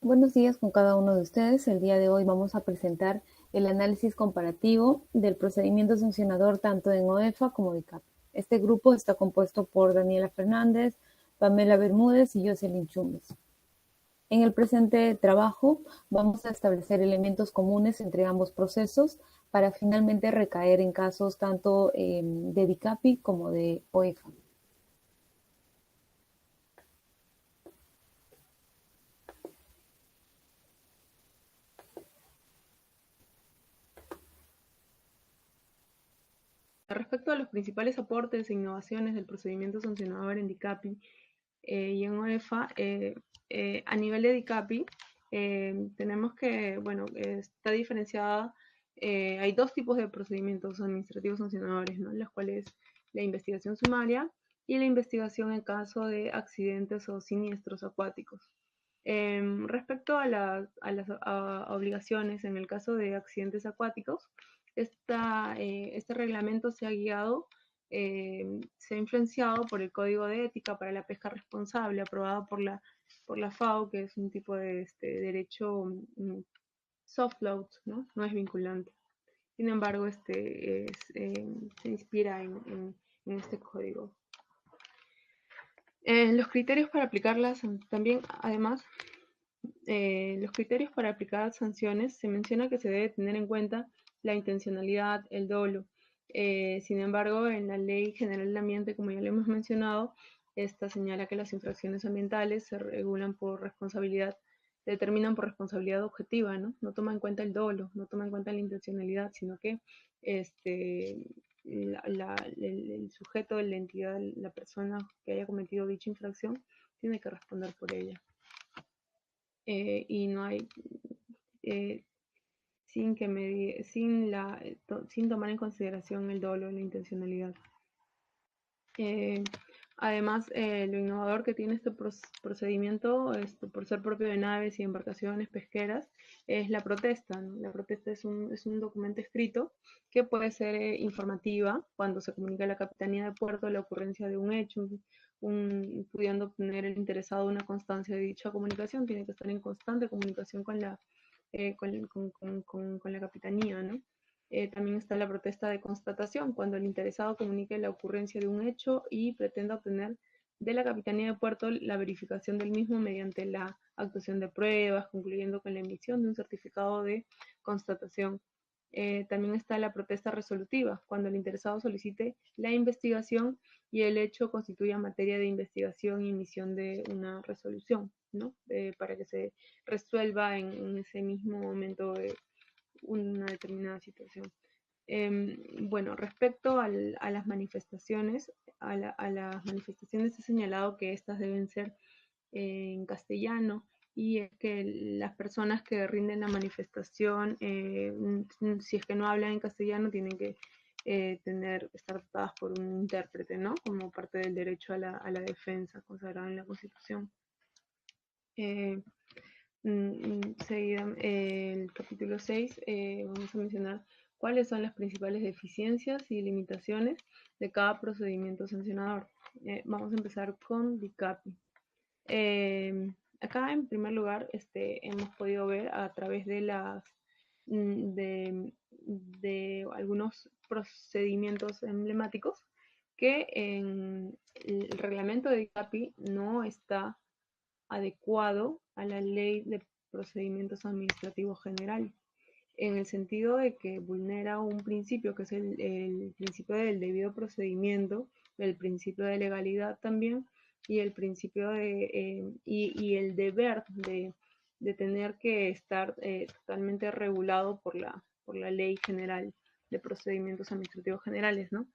Buenos días con cada uno de ustedes. El día de hoy vamos a presentar el análisis comparativo del procedimiento sancionador tanto en OEFA como DICAP. Este grupo está compuesto por Daniela Fernández, Pamela Bermúdez y Jocelyn Chumbes. En el presente trabajo vamos a establecer elementos comunes entre ambos procesos para finalmente recaer en casos tanto de DICAPI como de OEFA. Respecto a los principales aportes e innovaciones del procedimiento sancionador en DICAPI y en OEFA, a nivel de DICAPI, tenemos que, bueno, está diferenciada, hay dos tipos de procedimientos administrativos sancionadores, ¿no? Las cuales la investigación sumaria y la investigación en caso de accidentes o siniestros acuáticos. Respecto a las obligaciones en el caso de accidentes acuáticos, este reglamento se ha guiado, se ha influenciado por el Código de Ética para la Pesca Responsable, aprobado por la FAO, que es un tipo de derecho soft law, ¿no? No es vinculante. Sin embargo, se inspira en este código. Los criterios para aplicarlas también, además, los criterios para aplicar sanciones, se menciona que se debe tener en cuenta la intencionalidad, el dolo. Sin embargo, en la Ley General del Ambiente, como ya lo hemos mencionado, esta señala que las infracciones ambientales se regulan por responsabilidad, se determinan por responsabilidad objetiva, ¿no? No toma en cuenta el dolo, no toma en cuenta la intencionalidad, sino que este, el sujeto, la entidad, la persona que haya cometido dicha infracción, tiene que responder por ella. Y no hay eh, sin tomar en consideración el dolo, la intencionalidad. Eh, Además, lo innovador que tiene este procedimiento, por ser propio de naves y embarcaciones pesqueras, es la protesta, ¿no? La protesta es un documento escrito que puede ser informativa cuando se comunica a la Capitanía de Puerto la ocurrencia de un hecho, pudiendo obtener el interesado una constancia de dicha comunicación. Tiene que estar en constante comunicación con la Capitanía, ¿no? También está la protesta de constatación, cuando el interesado comunique la ocurrencia de un hecho y pretenda obtener de la Capitanía de Puerto la verificación del mismo mediante la actuación de pruebas, concluyendo con la emisión de un certificado de constatación. También está la protesta resolutiva, cuando el interesado solicite la investigación y el hecho constituya materia de investigación y emisión de una resolución, ¿no? Para que se resuelva en ese mismo momento una determinada situación. Bueno, respecto a las manifestaciones, a las manifestaciones he señalado que estas deben ser en castellano, y es que las personas que rinden la manifestación, si es que no hablan en castellano, tienen que estar tratadas por un intérprete, ¿no? Como parte del derecho a la defensa consagrado en la Constitución. Eh, Seguida, el capítulo 6, vamos a mencionar cuáles son las principales deficiencias y limitaciones de cada procedimiento sancionador. Vamos a empezar con DICAPI. Acá, en primer lugar, hemos podido ver a través de algunos procedimientos emblemáticos que en el reglamento de DICAPI no está adecuado a la Ley de Procedimientos Administrativos General, en el sentido de que vulnera un principio que es el principio del debido procedimiento, el principio de legalidad también, y el principio y el deber de tener que estar totalmente regulado por la Ley General de Procedimientos Administrativos Generales, ¿no?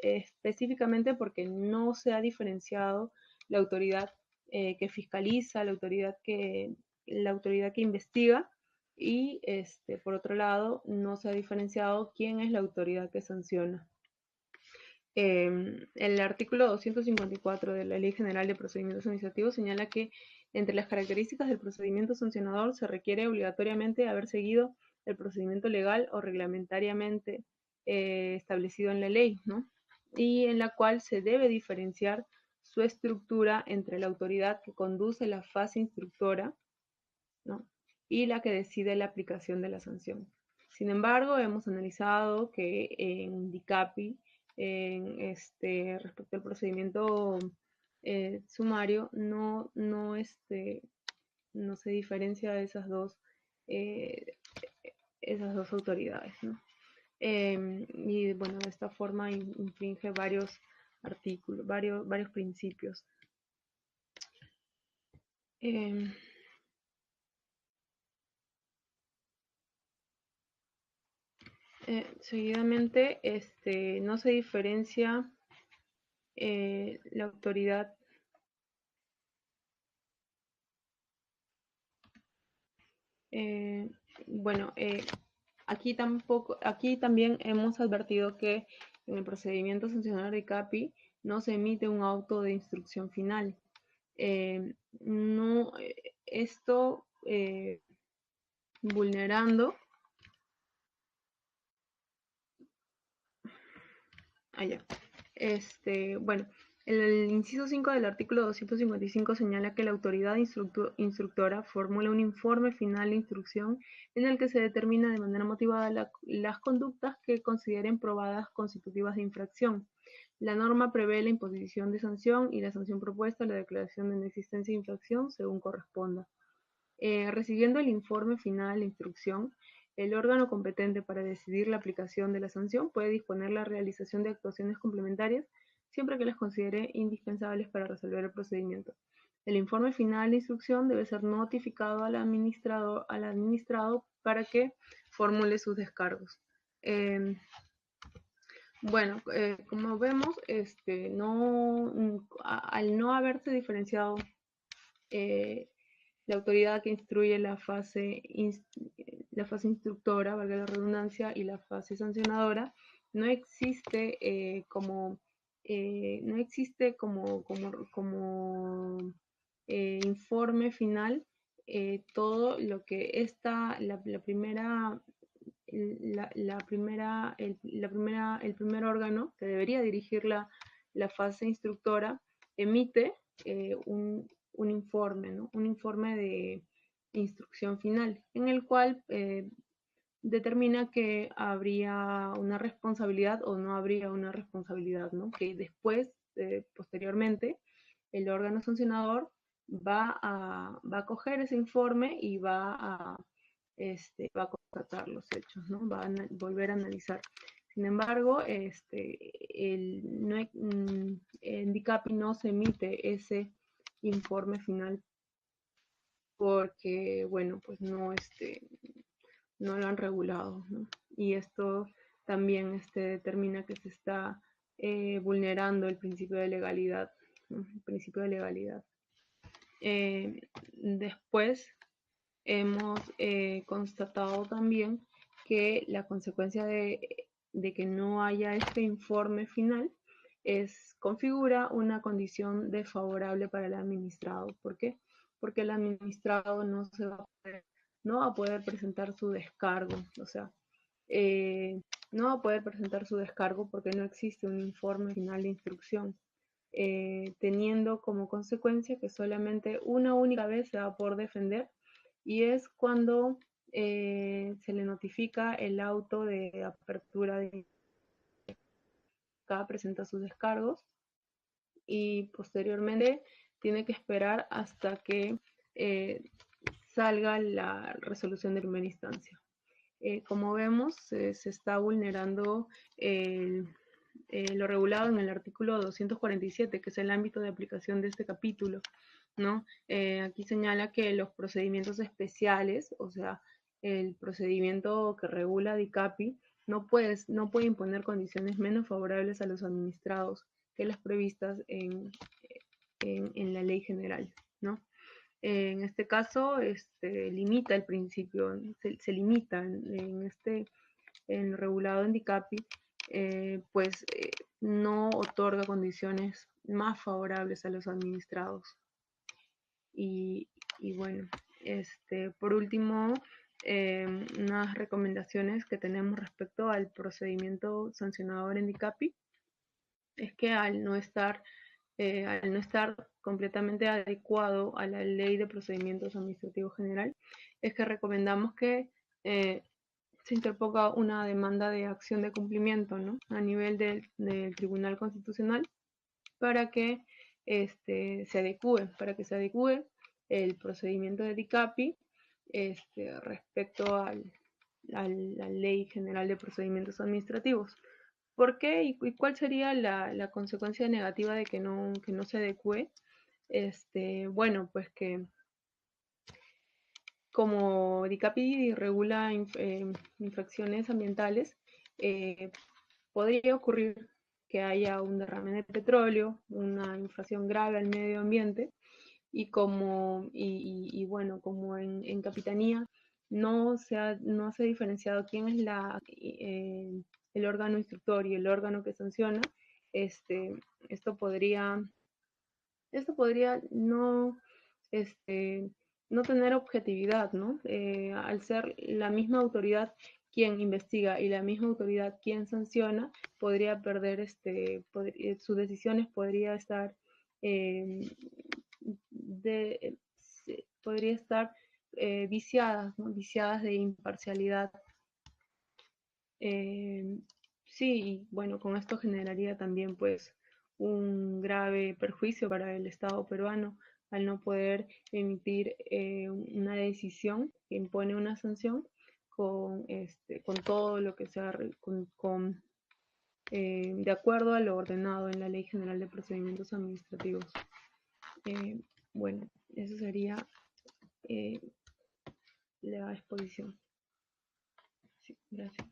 Específicamente porque no se ha diferenciado la autoridad que fiscaliza, la autoridad que investiga, y por otro lado no se ha diferenciado quién es la autoridad que sanciona. El artículo 254 de la Ley General de Procedimientos Administrativos señala que entre las características del procedimiento sancionador se requiere obligatoriamente haber seguido el procedimiento legal o reglamentariamente establecido en la ley, ¿no? Y en la cual se debe diferenciar su estructura entre la autoridad que conduce la fase instructora, ¿no? y la que decide la aplicación de la sanción. Sin embargo, hemos analizado que en DICAPI, respecto al procedimiento sumario, no se diferencia de eh, esas dos autoridades, ¿no? Y bueno, de esta forma infringe varios artículos, varios principios. Eh, Seguidamente, no se diferencia la autoridad. eh, bueno, aquí también hemos advertido que en el procedimiento sancionador de CAPI no se emite un auto de instrucción final. No, esto vulnerando. Allá. Bueno, el inciso 5 del artículo 255 señala que la autoridad instructora formula un informe final de instrucción en el que se determina de manera motivada las conductas que consideren probadas constitutivas de infracción. La norma prevé la imposición de sanción y la sanción propuesta, la declaración de inexistencia de infracción según corresponda. Recibiendo el informe final de instrucción, el órgano competente para decidir la aplicación de la sanción puede disponer la realización de actuaciones complementarias siempre que las considere indispensables para resolver el procedimiento. El informe final de instrucción debe ser notificado al administrado para que formule sus descargos. Bueno, como vemos, al no haberse diferenciado eh, la autoridad que instruye la fase instructora, valga la redundancia, y la fase sancionadora, no existe no existe como informe final todo lo que el primer órgano que debería dirigir la fase instructora emite un informe, ¿no? Un informe de instrucción final, en el cual determina que habría una responsabilidad o no habría una responsabilidad, ¿no? Que después, posteriormente, el órgano sancionador va a coger ese informe y va a constatar los hechos, ¿no? Va a volver a analizar. Sin embargo, en DICAPI no se emite ese informe final porque, bueno, pues no lo han regulado, ¿no? Y esto también determina que se está vulnerando el principio de legalidad, ¿no? El principio de legalidad. Después hemos constatado también que la consecuencia de que no haya este informe final configura una condición desfavorable para el administrado. ¿Por qué? Porque el administrado no va a poder presentar su descargo, o sea, no va a poder presentar su descargo porque no existe un informe final de instrucción, teniendo como consecuencia que solamente una única vez se va a poder defender y es cuando se le notifica el auto de apertura de cada presenta sus descargos y posteriormente tiene que esperar hasta que salga la resolución de primera instancia. Como vemos, se está vulnerando lo regulado en el artículo 247, que es el ámbito de aplicación de este capítulo, ¿no? Aquí señala que los procedimientos especiales, o sea, el procedimiento que regula DICAPI, no puede imponer condiciones menos favorables a los administrados que las previstas en la ley general, ¿no? En este caso, limita el principio, se limita en regulado en DICAPI, pues no otorga condiciones más favorables a los administrados. Y, y bueno, por último, unas recomendaciones que tenemos respecto al procedimiento sancionador en DICAPI es que al no estar al no estar completamente adecuado a la Ley de Procedimientos Administrativos General, es que recomendamos que se interponga una demanda de acción de cumplimiento, ¿no? A nivel del Tribunal Constitucional para que para que se adecue el procedimiento de DICAPI respecto a la Ley General de Procedimientos Administrativos. ¿Por qué y cuál sería la consecuencia negativa de que no se adecue? Bueno, pues que como DICAPI regula infracciones ambientales, podría ocurrir que haya un derrame de petróleo, una infracción grave al medio ambiente, y bueno, como en Capitanía no se ha diferenciado quién es el órgano instructor y el órgano que sanciona, este, esto podría, esto podría este, no tener objetividad, ¿no? Al ser la misma autoridad quien investiga y la misma autoridad quien sanciona, podría perder, sus decisiones podría estar, eh, de, podría estar viciadas, ¿no? Viciadas de imparcialidad. Eh, sí, y bueno, con esto generaría también pues un grave perjuicio para el Estado peruano al no poder emitir una decisión que impone una sanción con todo lo que sea de acuerdo a lo ordenado en la Ley General de Procedimientos Administrativos. Eh, bueno, eso sería eh, la exposición. Sí, gracias.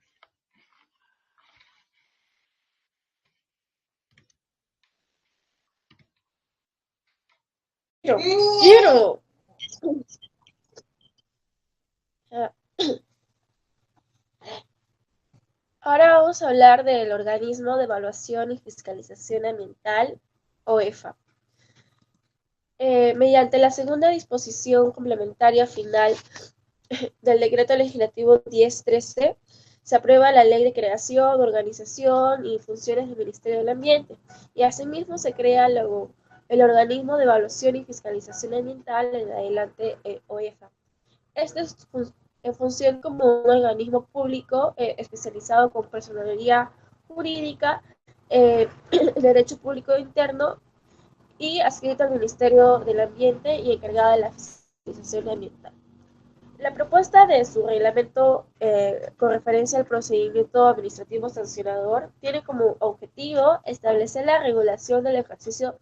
Quiero. Ahora vamos a hablar del Organismo de Evaluación y Fiscalización Ambiental, OEFA. Mediante la segunda disposición complementaria final del Decreto Legislativo 1013, se aprueba la Ley de Creación, Organización y Funciones del Ministerio del Ambiente, y asimismo se crea el Organismo de Evaluación y Fiscalización Ambiental, en adelante OEFA. Este es en función como un organismo público especializado con personalidad jurídica, derecho público interno y adscrito al Ministerio del Ambiente y encargada de la fiscalización ambiental. La propuesta de su reglamento con referencia al procedimiento administrativo sancionador tiene como objetivo establecer la regulación del ejercicio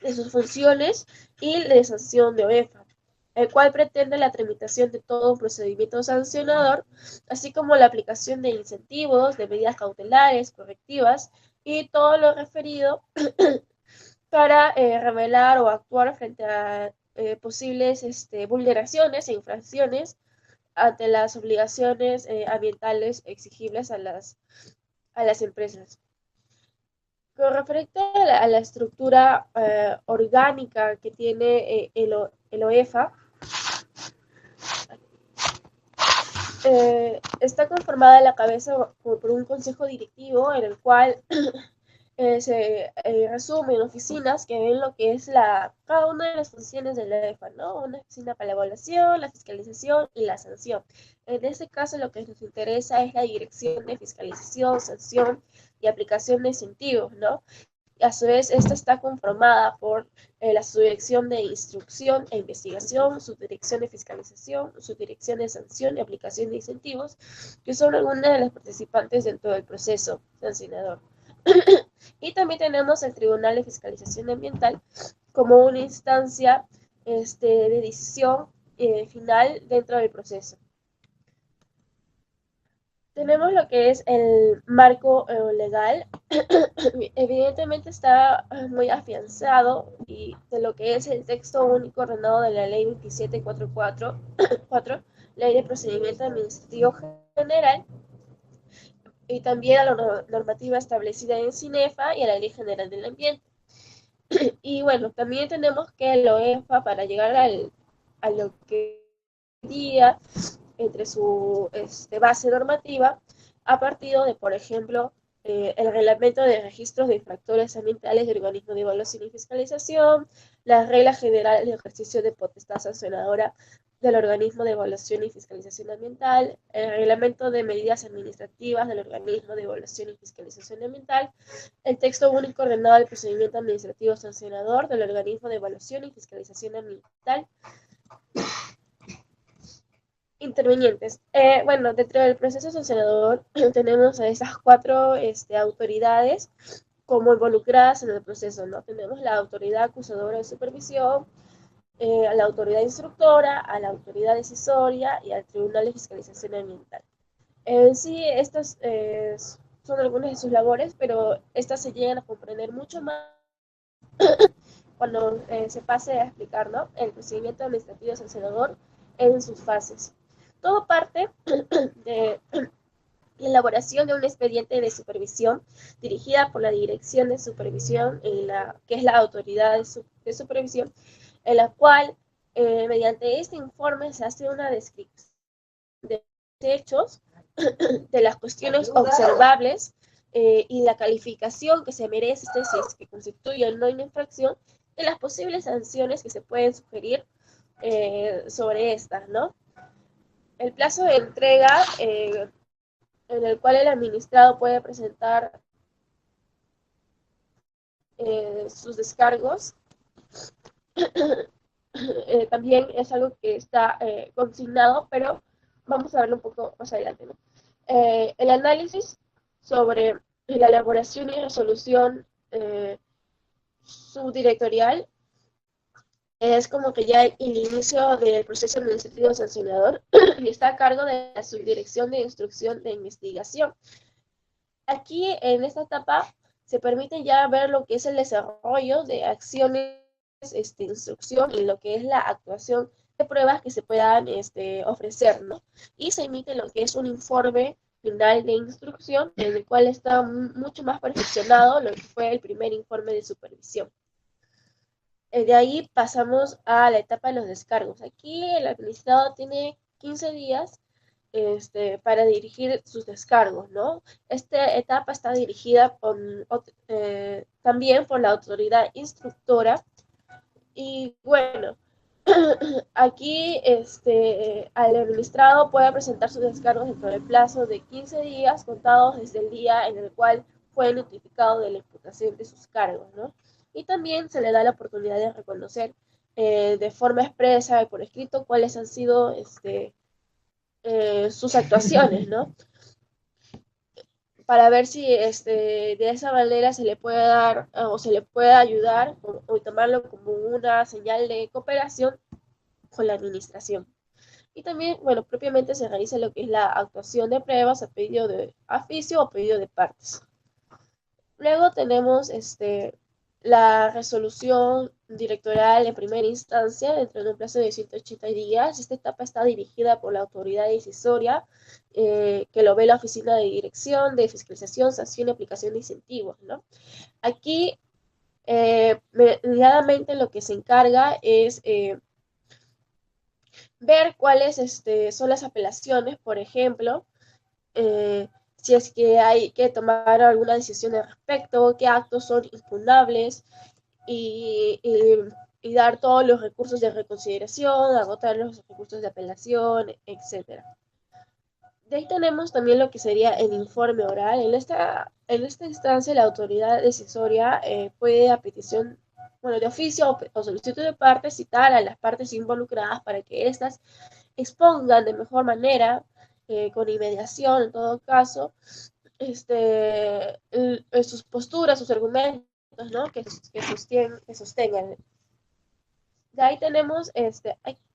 de sus funciones y de sanción de OEFA, el cual pretende la tramitación de todo procedimiento sancionador, así como la aplicación de incentivos, de medidas cautelares, correctivas y todo lo referido para revelar o actuar frente a posibles vulneraciones e infracciones ante las obligaciones ambientales exigibles a las empresas. Con respecto a la estructura orgánica que tiene el OEFA, está conformada a la cabeza por un consejo directivo en el cual se resumen oficinas que ven lo que es cada una de las funciones de la OEFA, ¿no? Una oficina para la evaluación, la fiscalización y la sanción. En este caso lo que nos interesa es la dirección de fiscalización, sanción y aplicación de incentivos, ¿no? A su vez, esta está conformada por la subdirección de instrucción e investigación, subdirección de fiscalización, subdirección de sanción y aplicación de incentivos, que son algunas de las participantes dentro del proceso sancionador. Y también tenemos el Tribunal de Fiscalización Ambiental como una instancia de decisión final dentro del proceso. Tenemos lo que es el marco legal. Evidentemente está muy afianzado y de lo que es el texto único ordenado de la Ley 2744, Ley de Procedimiento Administrativo General, y también a la normativa establecida en CINEFA y a la Ley General del Ambiente. Y bueno, también tenemos que la OEFA, para llegar a lo que día entre su base normativa, a partir de, por ejemplo, el reglamento de registros de infractores ambientales del organismo de evaluación y fiscalización, las reglas generales de ejercicio de potestad sancionadora del organismo de evaluación y fiscalización ambiental, el reglamento de medidas administrativas del organismo de evaluación y fiscalización ambiental, el texto único ordenado del procedimiento administrativo sancionador del organismo de evaluación y fiscalización ambiental. Intervinientes. Bueno, dentro del proceso sancionador tenemos a esas 4 autoridades como involucradas en el proceso, ¿no? Tenemos la autoridad acusadora de supervisión, a la autoridad instructora, a la autoridad decisoria y al Tribunal de Fiscalización Ambiental. Sí, estas son algunas de sus labores, pero estas se llegan a comprender mucho más cuando se pase a explicar, ¿no?, el procedimiento administrativo sancionador en sus fases. Todo parte de la elaboración de un expediente de supervisión dirigida por la Dirección de Supervisión, que es la autoridad de supervisión, en la cual, mediante este informe, se hace una descripción de los hechos, de las cuestiones observables y la calificación que se merece si es que constituye o no una infracción, de las posibles sanciones que se pueden sugerir sobre estas, ¿no? El plazo de entrega en el cual el administrado puede presentar sus descargos también es algo que está consignado, pero vamos a verlo un poco más adelante, ¿no? El análisis sobre la elaboración y resolución subdirectorial es como que ya el inicio del proceso administrativo sancionador y está a cargo de la subdirección de instrucción de investigación. Aquí, en esta etapa, se permite ya ver lo que es el desarrollo de acciones, instrucción y lo que es la actuación de pruebas que se puedan ofrecer, ¿no? Y se emite lo que es un informe final de instrucción, en el cual está mucho más perfeccionado lo que fue el primer informe de supervisión. De ahí pasamos a la etapa de los descargos. Aquí el administrado tiene 15 días para dirigir sus descargos, ¿no? Esta etapa está dirigida también por la autoridad instructora. Y bueno, aquí al administrado puede presentar sus descargos dentro del plazo de 15 días contados desde el día en el cual fue notificado de la imputación de sus cargos, ¿no? Y también se le da la oportunidad de reconocer de forma expresa y por escrito cuáles han sido sus actuaciones, ¿no? Para ver si de esa manera se le puede dar o se le puede ayudar o tomarlo como una señal de cooperación con la administración. Y también, bueno, propiamente se realiza lo que es la actuación de pruebas a pedido de oficio o pedido de partes. Luego tenemos la resolución directorial en primera instancia dentro de un plazo de 180 días. Esta etapa está dirigida por la autoridad decisoria, que lo ve la Oficina de Dirección, de Fiscalización, Sanción y Aplicación de Incentivos, ¿no? Aquí, mediadamente lo que se encarga es ver cuáles son las apelaciones, por ejemplo, si es que hay que tomar alguna decisión al respecto, qué actos son impugnables y dar todos los recursos de reconsideración, agotar los recursos de apelación, etc. De ahí tenemos también lo que sería el informe oral. En esta instancia, la autoridad decisoria puede, a petición, bueno, de oficio o solicitud de parte, citar a las partes involucradas para que éstas expongan de mejor manera, con inmediación en todo caso, sus posturas, sus argumentos, ¿no?, que sostengan. De ahí tenemos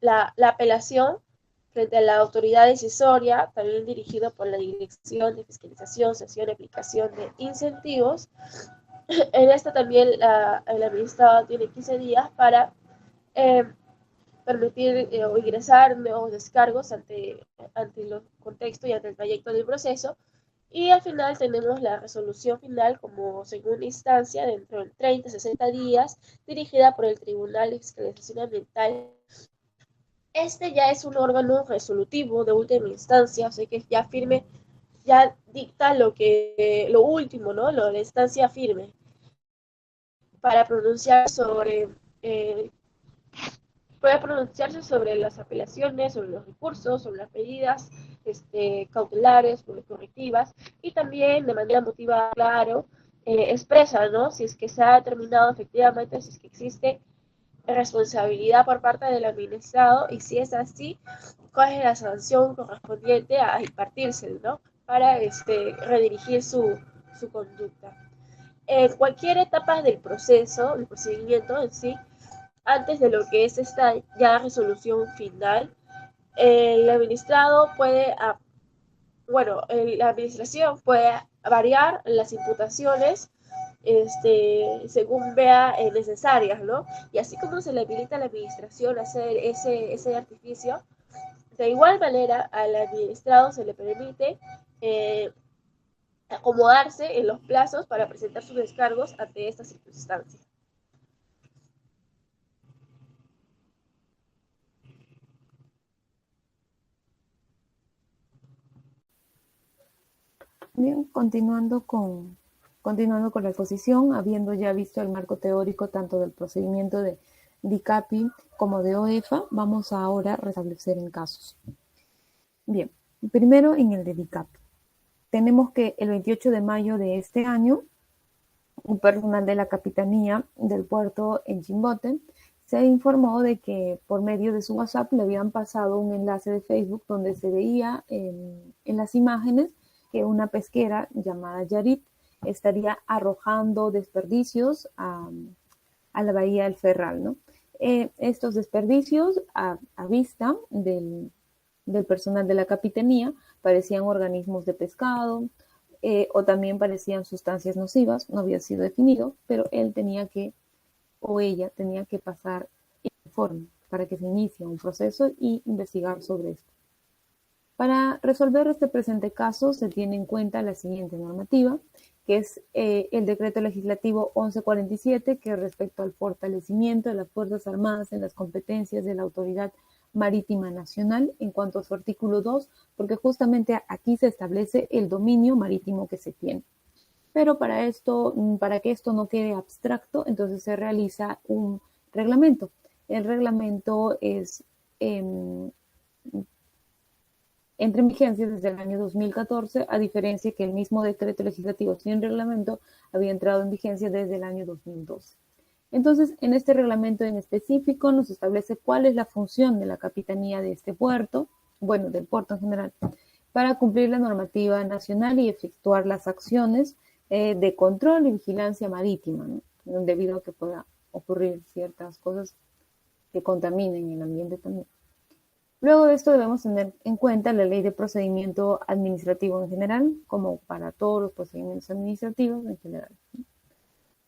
la apelación frente a la autoridad decisoria, también dirigido por la Dirección de Fiscalización, Sanción y Aplicación de Incentivos. En esta también el administrado tiene 15 días para permitir o ingresar nuevos descargos ante los contextos y ante el trayecto del proceso. Y al final tenemos la resolución final como segunda instancia dentro de 30 a 60 días, dirigida por el Tribunal de Fiscalización Ambiental. Este ya es un órgano resolutivo de última instancia, o sea que ya ya dicta lo último, ¿no? La instancia firme para pronunciar eh, puede pronunciarse sobre las apelaciones, sobre los recursos, sobre las medidas cautelares, correctivas, y también de manera motivada, claro, expresa, ¿no? Si es que se ha determinado efectivamente, si es que existe responsabilidad por parte del administrado, y si es así, cuál es la sanción correspondiente a impartirse, ¿no? Para redirigir su conducta. En cualquier etapa del proceso, el procedimiento en sí, antes de lo que es esta ya resolución final, el administrado puede, la administración puede variar las imputaciones según vea necesarias, ¿no? Y así como se le habilita a la administración a hacer ese artificio, de igual manera al administrado se le permite acomodarse en los plazos para presentar sus descargos ante estas circunstancias. Bien, continuando con la exposición, habiendo ya visto el marco teórico tanto del procedimiento de DICAPI como de OEFA, vamos ahora a restablecer en casos. Bien, primero en el de DICAPI. Tenemos que el 28 de mayo de este año, un personal de la Capitanía del puerto en Chimbote se informó de que por medio de su WhatsApp le habían pasado un enlace de Facebook donde se veía en las imágenes que una pesquera llamada Yarit estaría arrojando desperdicios a la bahía del Ferral, ¿no? Estos desperdicios a vista del personal de la Capitanía parecían organismos de pescado, o también parecían sustancias nocivas, no había sido definido, pero él tenía que, o ella tenía que pasar informe para que se inicie un proceso y investigar sobre esto. Para resolver este presente caso se tiene en cuenta la siguiente normativa, que es el decreto legislativo 1147, que respecto al fortalecimiento de las Fuerzas Armadas en las competencias de la Autoridad Marítima Nacional en cuanto a su artículo 2, porque justamente aquí se establece el dominio marítimo que se tiene. Pero para que esto no quede abstracto, entonces se realiza un reglamento. El reglamento entra en vigencia desde el año 2014, a diferencia que el mismo decreto legislativo sin reglamento había entrado en vigencia desde el año 2012. Entonces, en este reglamento en específico nos establece cuál es la función de la capitanía de este puerto, bueno, del puerto en general, para cumplir la normativa nacional y efectuar las acciones de control y vigilancia marítima, ¿no? Debido a que pueda ocurrir ciertas cosas que contaminen el ambiente también. Luego de esto debemos tener en cuenta la ley de procedimiento administrativo en general, como para todos los procedimientos administrativos en general.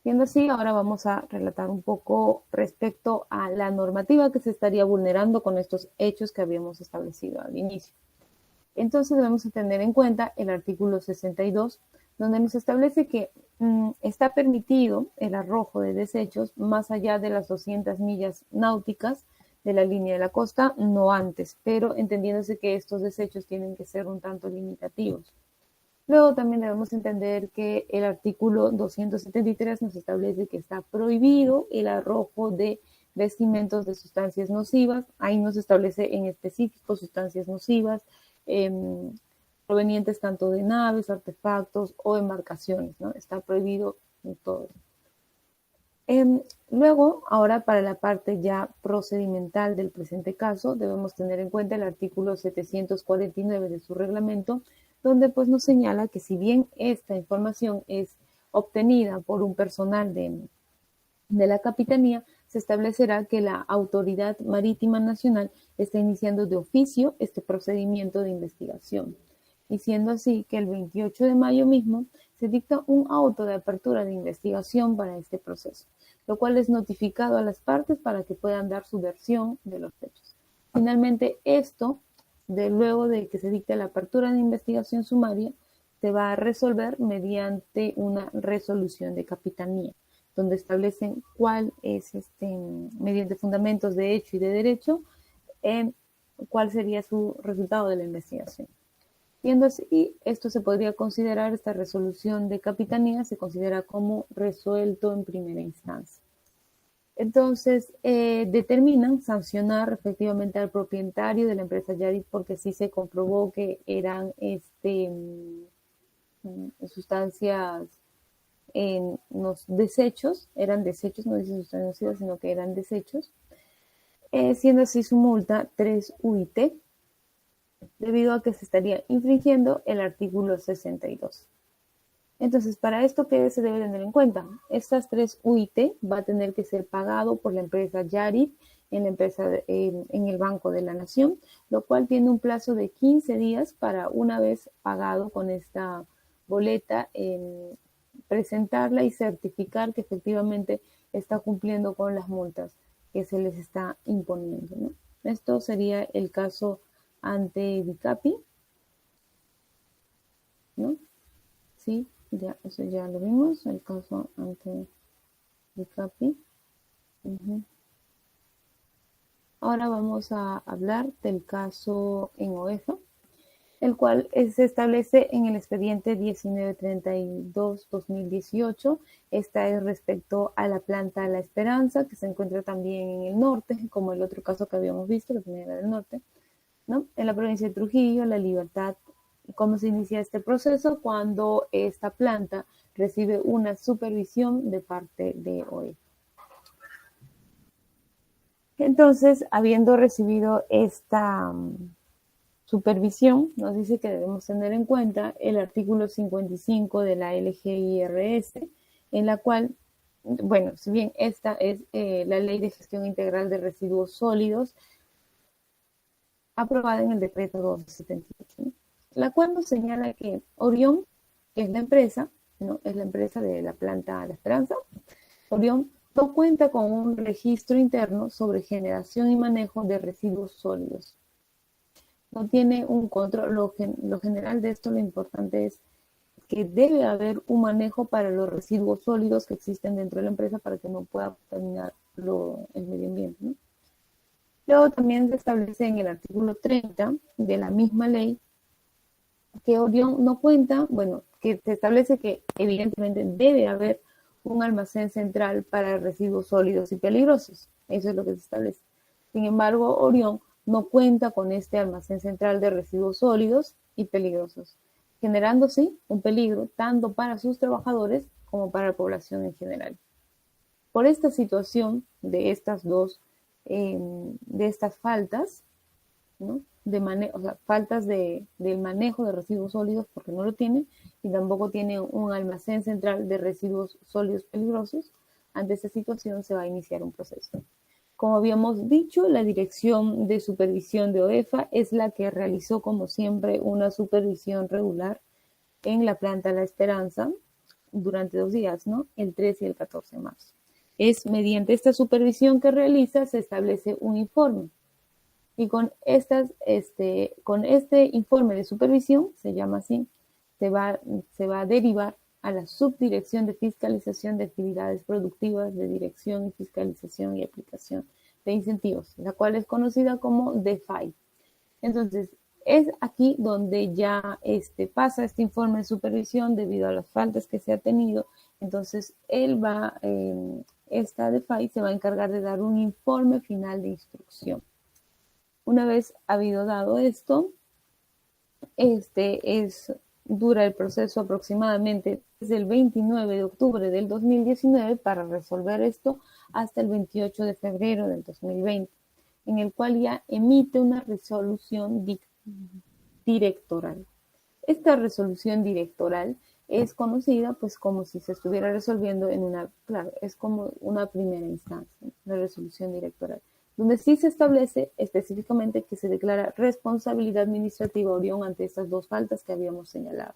Siendo así, ahora vamos a relatar un poco respecto a la normativa que se estaría vulnerando con estos hechos que habíamos establecido al inicio. Entonces debemos tener en cuenta el artículo 62, donde nos establece que está permitido el arrojo de desechos más allá de las 200 millas náuticas de la línea de la costa, no antes, pero entendiéndose que estos desechos tienen que ser un tanto limitativos. Luego también debemos entender que el artículo 273 nos establece que está prohibido el arrojo de vestimentos de sustancias nocivas. Ahí nos establece en específico sustancias nocivas provenientes tanto de naves, artefactos o embarcaciones, ¿no? Está prohibido en todo. Luego, ahora para la parte ya procedimental del presente caso, debemos tener en cuenta el artículo 749 de su reglamento, donde pues nos señala que si bien esta información es obtenida por un personal de la Capitanía, se establecerá que la Autoridad Marítima Nacional está iniciando de oficio este procedimiento de investigación, y siendo así que el 28 de mayo mismo se dicta un auto de apertura de investigación para este proceso, lo cual es notificado a las partes para que puedan dar su versión de los hechos. Finalmente, esto, luego de que se dicte la apertura de investigación sumaria, se va a resolver mediante una resolución de capitanía, donde establecen cuál es, mediante fundamentos de hecho y de derecho, cuál sería su resultado de la investigación. Siendo así, esto se podría considerar, esta resolución de capitanía se considera como resuelto en primera instancia. Entonces, determinan sancionar efectivamente al propietario de la empresa Yarit porque sí se comprobó que eran sustancias en los desechos, eran desechos, no dice sustancias nocivas, sino que eran desechos, siendo así su multa 3 UIT, debido a que se estaría infringiendo el artículo 62. Entonces, para esto, ¿qué se debe tener en cuenta? Estas 3 UIT va a tener que ser pagado por la empresa Yarit en el Banco de la Nación, lo cual tiene un plazo de 15 días para, una vez pagado con esta boleta, presentarla y certificar que efectivamente está cumpliendo con las multas que se les está imponiendo, ¿no? Esto sería el caso ante DICAPI, ¿no? Sí, ya, eso ya lo vimos, el caso ante DICAPI. Ahora vamos a hablar del caso en OEFA, el cual se establece en el expediente 1932-2018. Esta es respecto a la planta La Esperanza, que se encuentra también en el norte, como el otro caso que habíamos visto, que también era del norte, ¿no? En la provincia de Trujillo, La Libertad. ¿Cómo se inicia este proceso? Cuando esta planta recibe una supervisión de parte de OEFA. Entonces, habiendo recibido esta supervisión, nos dice que debemos tener en cuenta el artículo 55 de la LGIRS, en la cual, bueno, si bien esta es la Ley de Gestión Integral de Residuos Sólidos, aprobada en el decreto 278, ¿no? La cual nos señala que Orión, que es la empresa, ¿no? Es la empresa de la planta La Esperanza, Orión no cuenta con un registro interno sobre generación y manejo de residuos sólidos. No tiene un control. Lo general de esto, lo importante es que debe haber un manejo para los residuos sólidos que existen dentro de la empresa para que no pueda contaminar el medio ambiente, ¿no? Luego también se establece en el artículo 30 de la misma ley que Orión no cuenta, bueno, que se establece que evidentemente debe haber un almacén central para residuos sólidos y peligrosos. Eso es lo que se establece. Sin embargo, Orión no cuenta con este almacén central de residuos sólidos y peligrosos, generando sí un peligro tanto para sus trabajadores como para la población en general. Por esta situación de estas faltas, ¿no? Faltas del manejo de residuos sólidos porque no lo tiene y tampoco tiene un almacén central de residuos sólidos peligrosos. Ante esta situación se va a iniciar un proceso. Como habíamos dicho, la Dirección de Supervisión de OEFA es la que realizó, como siempre, una supervisión regular en la planta La Esperanza durante 2 días, ¿no? El 13 y el 14 de marzo. Es mediante esta supervisión que realiza, se establece un informe. Y con este informe de supervisión, se llama así, se va a derivar a la Subdirección de Fiscalización de Actividades Productivas de Dirección y Fiscalización y Aplicación de Incentivos, la cual es conocida como DEFAI. Entonces, es aquí donde ya pasa este informe de supervisión debido a las faltas que se ha tenido. Entonces, esta DEFAI se va a encargar de dar un informe final de instrucción. Una vez habido dado esto, dura el proceso aproximadamente desde el 29 de octubre del 2019 para resolver esto hasta el 28 de febrero del 2020, en el cual ya emite una resolución directoral. Esta resolución directoral es conocida pues como si se estuviera resolviendo es como una primera instancia, la resolución directoral, donde sí se establece específicamente que se declara responsabilidad administrativa Orión ante estas 2 faltas que habíamos señalado.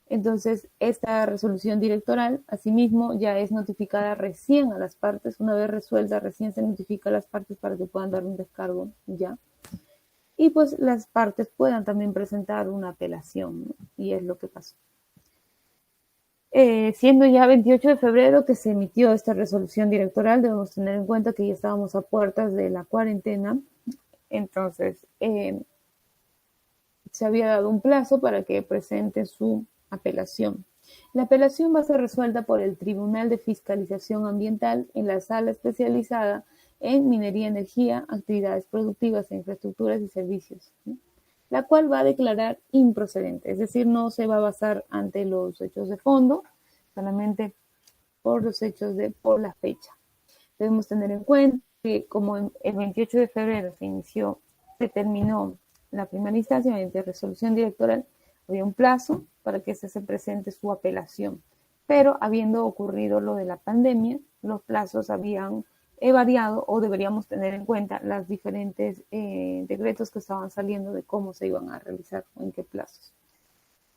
Entonces, esta resolución directoral, asimismo, ya es notificada recién a las partes. Una vez resuelta, recién se notifica a las partes para que puedan dar un descargo ya. Y pues las partes puedan también presentar una apelación, ¿no? Y es lo que pasó. Siendo ya 28 de febrero que se emitió esta resolución directoral, debemos tener en cuenta que ya estábamos a puertas de la cuarentena. Entonces, se había dado un plazo para que presente su apelación. La apelación va a ser resuelta por el Tribunal de Fiscalización Ambiental en la sala especializada en minería, energía, actividades productivas e infraestructuras y servicios, ¿no? La cual va a declarar improcedente, es decir, no se va a basar ante los hechos de fondo, solamente por los hechos por la fecha. Debemos tener en cuenta que como el 28 de febrero se terminó la primera instancia mediante resolución directoral, había un plazo para que se presente su apelación. Pero habiendo ocurrido lo de la pandemia, los plazos habían variado, o deberíamos tener en cuenta los diferentes decretos que estaban saliendo de cómo se iban a realizar o en qué plazos.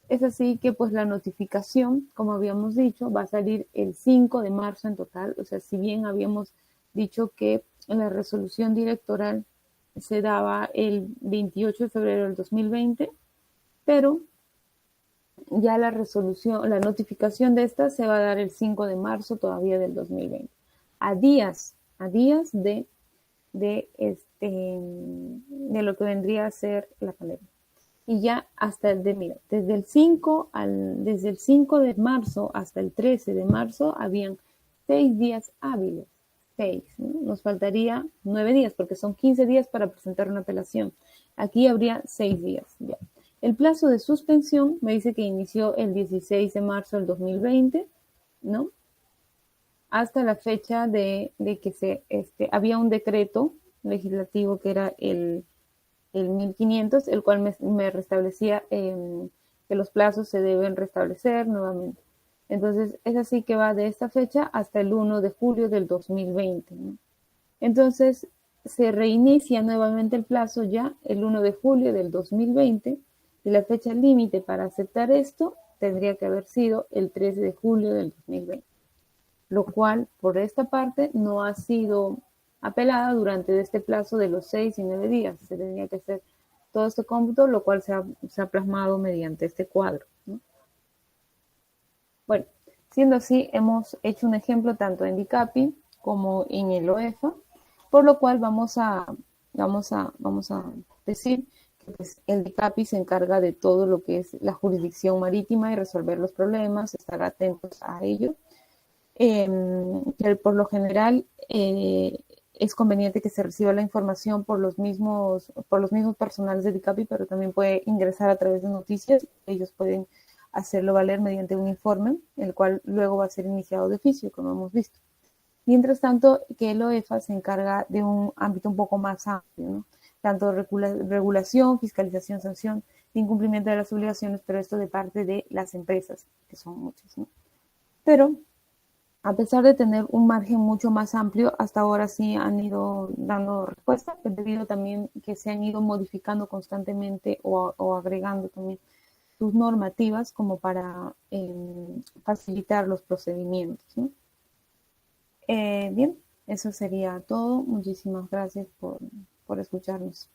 Es así que pues la notificación, como habíamos dicho, va a salir el 5 de marzo en total. O sea, si bien habíamos dicho que la resolución directoral se daba el 28 de febrero del 2020, pero ya la notificación de esta se va a dar el 5 de marzo todavía del 2020. A días de lo que vendría a ser la pandemia. Y ya hasta desde el 5 de marzo hasta el 13 de marzo habían 6 días hábiles. 6, ¿no? Nos faltaría 9 días porque son 15 días para presentar una apelación. Aquí habría 6 días. Ya. El plazo de suspensión me dice que inició el 16 de marzo del 2020, ¿no? Hasta la fecha de que había un decreto legislativo que era el 1500, el cual me restablecía que los plazos se deben restablecer nuevamente. Entonces, es así que va de esta fecha hasta el 1 de julio del 2020, ¿no? Entonces, se reinicia nuevamente el plazo ya el 1 de julio del 2020 y la fecha límite para aceptar esto tendría que haber sido el 13 de julio del 2020, lo cual, por esta parte, no ha sido apelada durante este plazo de los 6 y 9 días. Se tenía que hacer todo este cómputo, lo cual se ha plasmado mediante este cuadro, ¿no? Bueno, siendo así, hemos hecho un ejemplo tanto en DICAPI como en el OEFA, por lo cual vamos a decir que pues, el DICAPI se encarga de todo lo que es la jurisdicción marítima y resolver los problemas, estar atentos a ello. Que por lo general es conveniente que se reciba la información por los mismos personales de DICAPI, pero también puede ingresar a través de noticias. Ellos pueden hacerlo valer mediante un informe, el cual luego va a ser iniciado de oficio, como hemos visto. Mientras tanto, que el OEFA se encarga de un ámbito un poco más amplio, ¿no? Tanto regulación, fiscalización, sanción, incumplimiento de las obligaciones, pero esto de parte de las empresas, que son muchas, ¿no? Pero a pesar de tener un margen mucho más amplio, hasta ahora sí han ido dando respuesta, pues debido también que se han ido modificando constantemente o agregando también sus normativas como para facilitar los procedimientos, ¿no? Bien, eso sería todo. Muchísimas gracias por escucharnos.